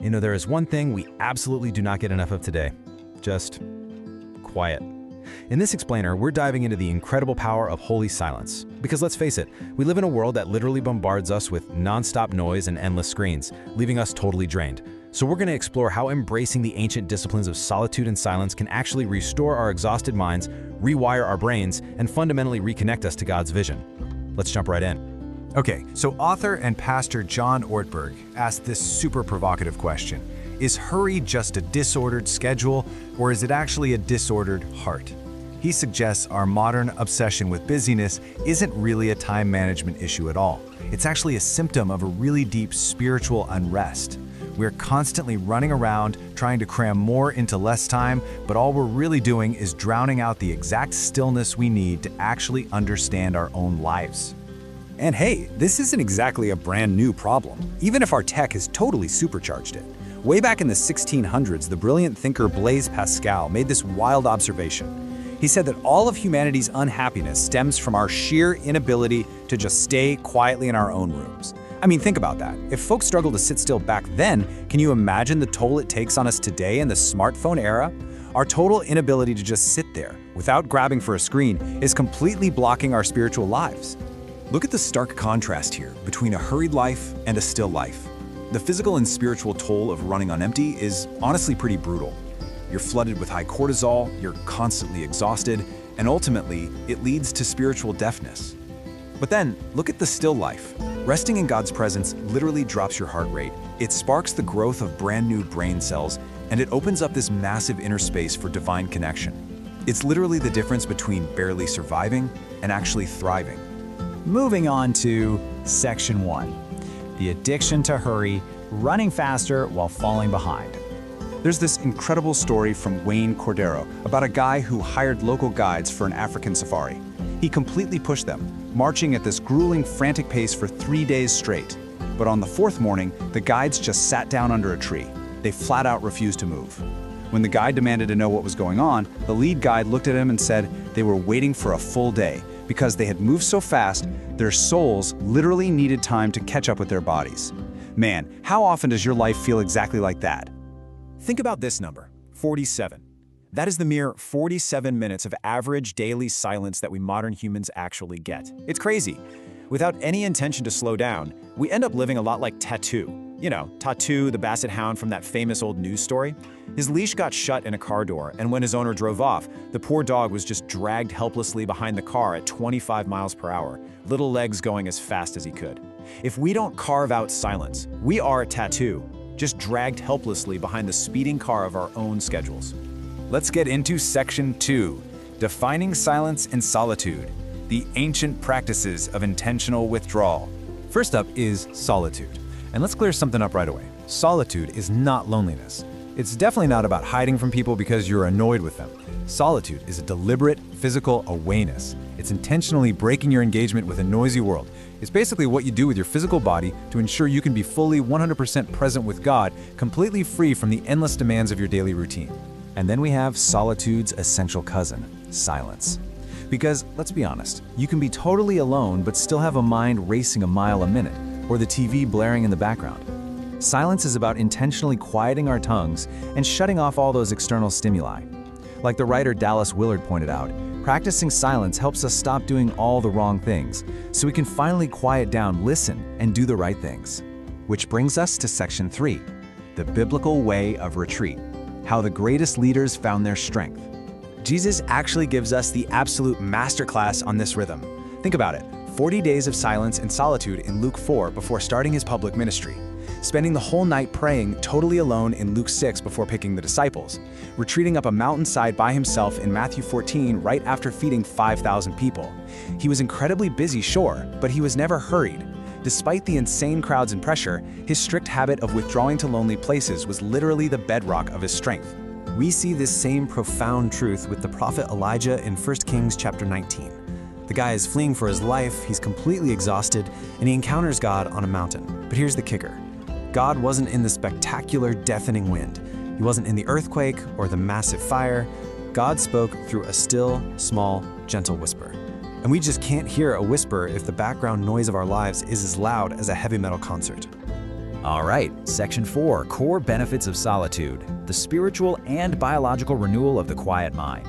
You know, there is one thing we absolutely do not get enough of today. Just quiet. In this explainer, we're diving into the incredible power of holy silence. Because let's face it, we live in a world that literally bombards us with non-stop noise and endless screens, leaving us totally drained. So we're going to explore how embracing the ancient disciplines of solitude and silence can actually restore our exhausted minds, rewire our brains, and fundamentally reconnect us to God's vision. Let's jump right in. Okay, so author and pastor John Ortberg asked this super provocative question. Is hurry just a disordered schedule, or is it actually a disordered heart? He suggests our modern obsession with busyness isn't really a time management issue at all. It's actually a symptom of a really deep spiritual unrest. We're constantly running around, trying to cram more into less time, but all we're really doing is drowning out the exact stillness we need to actually understand our own lives. And hey, this isn't exactly a brand new problem, even if our tech has totally supercharged it. Way back in the 1600s, the brilliant thinker Blaise Pascal made this wild observation. He said that all of humanity's unhappiness stems from our sheer inability to just stay quietly in our own rooms. I mean, think about that. If folks struggled to sit still back then, can you imagine the toll it takes on us today in the smartphone era? Our total inability to just sit there without grabbing for a screen is completely blocking our spiritual lives. Look at the stark contrast here between a hurried life and a still life. The physical and spiritual toll of running on empty is honestly pretty brutal. You're flooded with high cortisol, you're constantly exhausted, and ultimately, it leads to spiritual deafness. But then, look at the still life. Resting in God's presence literally drops your heart rate. It sparks the growth of brand new brain cells, and it opens up this massive inner space for divine connection. It's literally the difference between barely surviving and actually thriving. Moving on to Section 1, the addiction to hurry, running faster while falling behind. There's this incredible story from Wayne Cordero about a guy who hired local guides for an African safari. He completely pushed them, marching at this grueling, frantic pace for 3 days straight. But on the fourth morning, the guides just sat down under a tree. They flat out refused to move. When the guide demanded to know what was going on, the lead guide looked at him and said they were waiting for a full day. Because they had moved so fast, their souls literally needed time to catch up with their bodies. Man, how often does your life feel exactly like that? Think about this number, 47. That is the mere 47 minutes of average daily silence that we modern humans actually get. It's crazy. Without any intention to slow down, we end up living a lot like Tattoo. You know, Tattoo, the basset hound from that famous old news story. His leash got shut in a car door, and when his owner drove off, the poor dog was just dragged helplessly behind the car at 25 miles per hour, little legs going as fast as he could. If we don't carve out silence, we are Tattoo, just dragged helplessly behind the speeding car of our own schedules. Let's get into Section 2, Defining Silence and Solitude, the ancient practices of intentional withdrawal. First up is solitude. And let's clear something up right away. Solitude is not loneliness. It's definitely not about hiding from people because you're annoyed with them. Solitude is a deliberate, physical awareness. It's intentionally breaking your engagement with a noisy world. It's basically what you do with your physical body to ensure you can be fully 100% present with God, completely free from the endless demands of your daily routine. And then we have solitude's essential cousin, silence. Because, let's be honest, you can be totally alone but still have a mind racing a mile a minute, or the TV blaring in the background. Silence is about intentionally quieting our tongues and shutting off all those external stimuli. Like the writer Dallas Willard pointed out, practicing silence helps us stop doing all the wrong things, so we can finally quiet down, listen, and do the right things. Which brings us to Section 3, the biblical way of retreat, how the greatest leaders found their strength. Jesus actually gives us the absolute masterclass on this rhythm. Think about it. 40 days of silence and solitude in Luke 4 before starting his public ministry. Spending the whole night praying totally alone in Luke 6 before picking the disciples. Retreating up a mountainside by himself in Matthew 14 right after feeding 5,000 people. He was incredibly busy, sure, but he was never hurried. Despite the insane crowds and pressure, his strict habit of withdrawing to lonely places was literally the bedrock of his strength. We see this same profound truth with the prophet Elijah in 1 Kings chapter 19. The guy is fleeing for his life, he's completely exhausted, and he encounters God on a mountain. But here's the kicker. God wasn't in the spectacular, deafening wind. He wasn't in the earthquake or the massive fire. God spoke through a still, small, gentle whisper. And we just can't hear a whisper if the background noise of our lives is as loud as a heavy metal concert. All right, Section 4, Core Benefits of Solitude, the spiritual and biological renewal of the quiet mind.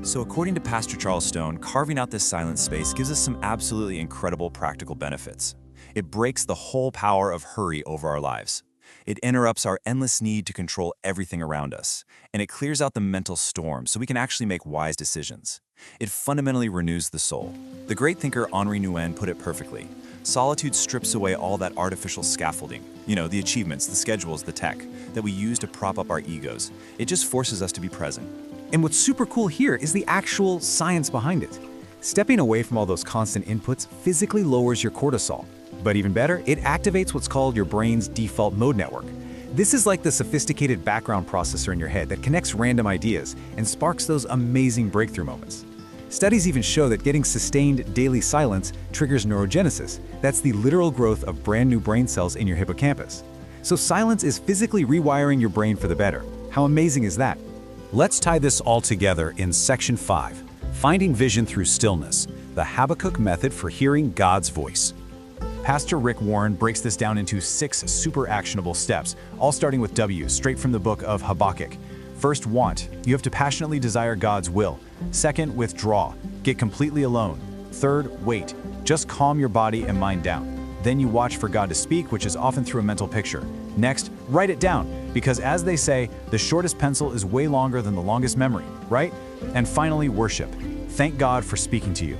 So according to Pastor Charles Stone, carving out this silent space gives us some absolutely incredible practical benefits. It breaks the whole power of hurry over our lives. It interrupts our endless need to control everything around us, and it clears out the mental storm so we can actually make wise decisions. It fundamentally renews the soul. The great thinker Henri Nouwen put it perfectly. Solitude strips away all that artificial scaffolding, the achievements, the schedules, the tech, that we use to prop up our egos. It just forces us to be present. And what's super cool here is the actual science behind it. Stepping away from all those constant inputs physically lowers your cortisol. But even better, it activates what's called your brain's default mode network. This is like the sophisticated background processor in your head that connects random ideas and sparks those amazing breakthrough moments. Studies even show that getting sustained daily silence triggers neurogenesis. That's the literal growth of brand new brain cells in your hippocampus. So silence is physically rewiring your brain for the better. How amazing is that? Let's tie this all together in Section 5, Finding Vision Through Stillness, the Habakkuk Method for Hearing God's Voice. Pastor Rick Warren breaks this down into 6 super actionable steps, all starting with W, straight from the book of Habakkuk. First, want. You have to passionately desire God's will. Second, withdraw. Get completely alone. Third, wait. Just calm your body and mind down. Then you watch for God to speak, which is often through a mental picture. Next, write it down, because as they say, the shortest pencil is way longer than the longest memory, right? And finally, worship. Thank God for speaking to you.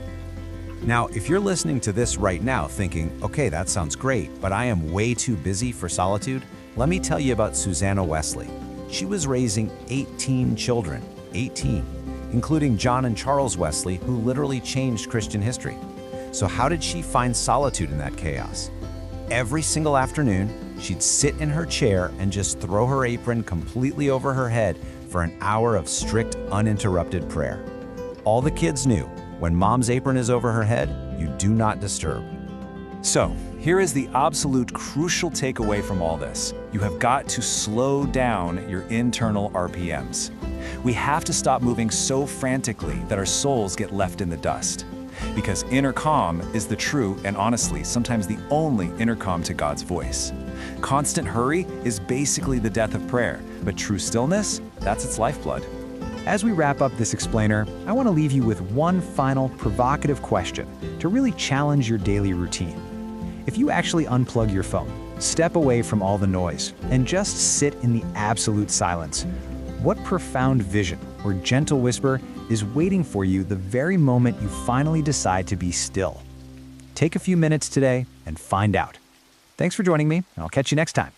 Now, if you're listening to this right now thinking, okay, that sounds great, but I am way too busy for solitude, let me tell you about Susanna Wesley. She was raising 18 children, 18, including John and Charles Wesley, who literally changed Christian history. So how did she find solitude in that chaos? Every single afternoon, she'd sit in her chair and just throw her apron completely over her head for an hour of strict, uninterrupted prayer. All the kids knew, when mom's apron is over her head, you do not disturb. So, here is the absolute crucial takeaway from all this. You have got to slow down your internal RPMs. We have to stop moving so frantically that our souls get left in the dust. Because inner calm is the true and honestly sometimes the only intercom to God's voice. Constant hurry is basically the death of prayer, but true stillness, that's its lifeblood. As we wrap up this explainer, I want to leave you with one final provocative question to really challenge your daily routine. If you actually unplug your phone, step away from all the noise, and just sit in the absolute silence, what profound vision or gentle whisper is waiting for you the very moment you finally decide to be still? Take a few minutes today and find out. Thanks for joining me, and I'll catch you next time.